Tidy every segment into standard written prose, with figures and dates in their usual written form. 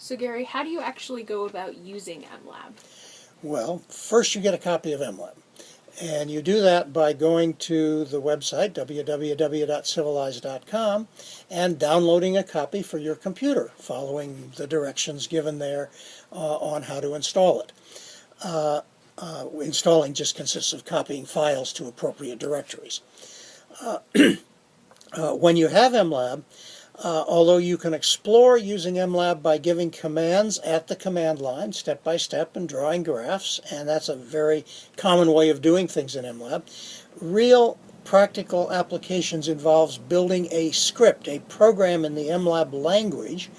So Gary, how do you actually go about using MLAB? Well, first you get a copy of MLAB. And you do that by going to the website, www.civilize.com, and downloading a copy for your computer, following the directions given there on how to install it. Installing just consists of copying files to appropriate directories. When you have MLAB, although you can explore using MLAB by giving commands at the command line, step by step, and drawing graphs, and that's a very common way of doing things in MLAB, real practical applications involves building a script, a program in the MLAB language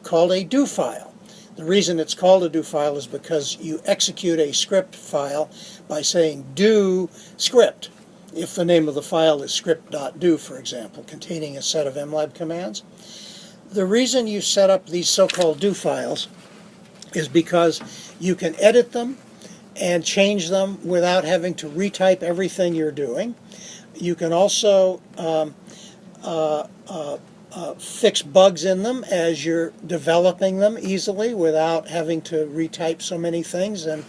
called a do file. The reason it's called a do file is because you execute a script file by saying do script. If the name of the file is script.do, for example, containing a set of MLAB commands. The reason you set up these so-called do files is because you can edit them and change them without having to retype everything you're doing. You can also fix bugs in them as you're developing them easily without having to retype so many things and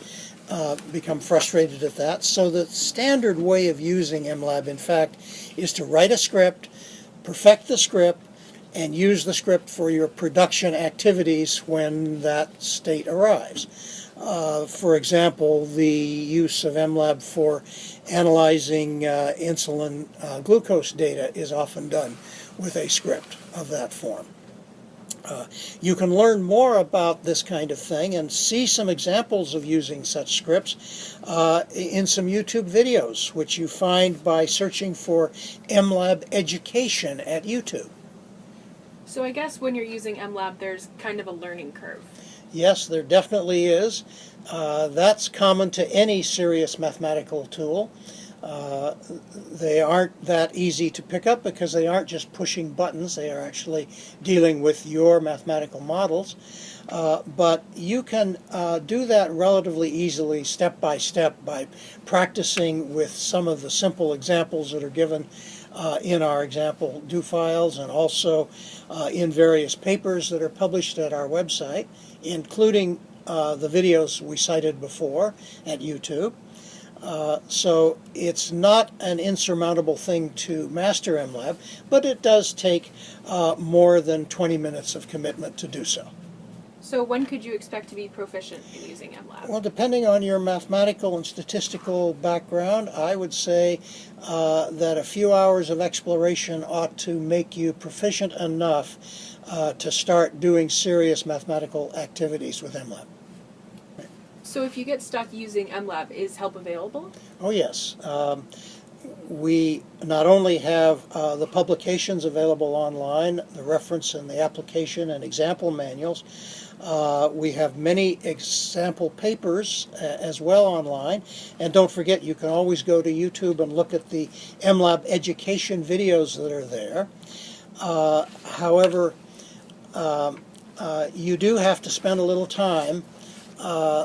become frustrated at that. So the standard way of using MLAB, in fact, is to write a script, perfect the script, and use the script for your production activities when that state arrives. For example, the use of MLAB for analyzing insulin glucose data is often done with a script of that form. You can learn more about this kind of thing and see some examples of using such scripts in some YouTube videos, which you find by searching for MLAB Education at YouTube. So I guess when you're using MLAB, there's kind of a learning curve. Yes, there definitely is. That's common to any serious mathematical tool. They aren't that easy to pick up because they aren't just pushing buttons, they are actually dealing with your mathematical models. But you can do that relatively easily, step by step, by practicing with some of the simple examples that are given in our example do files, and also in various papers that are published at our website, including the videos we cited before at YouTube. So it's not an insurmountable thing to master MLAB, but it does take more than 20 minutes of commitment to do so. So when could you expect to be proficient in using MLAB? Well, depending on your mathematical and statistical background, I would say that a few hours of exploration ought to make you proficient enough to start doing serious mathematical activities with MLAB. So if you get stuck using MLAB, is help available? Oh, yes. We not only have the publications available online, the reference and the application and example manuals, we have many example papers as well online. And don't forget, you can always go to YouTube and look at the MLAB education videos that are there. However, you do have to spend a little time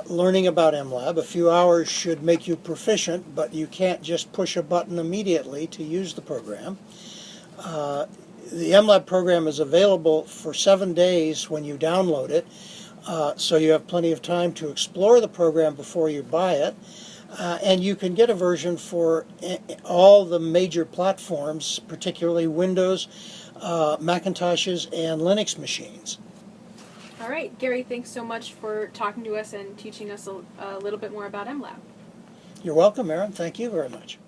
learning about MLAB. A few hours should make you proficient, but you can't just push a button immediately to use the program. The MLAB program is available for 7 days when you download it, so you have plenty of time to explore the program before you buy it. And you can get a version for all the major platforms, particularly Windows, Macintoshes, and Linux machines. All right, Gary, thanks so much for talking to us and teaching us a little bit more about MLAB. You're welcome, Aaron. Thank you very much.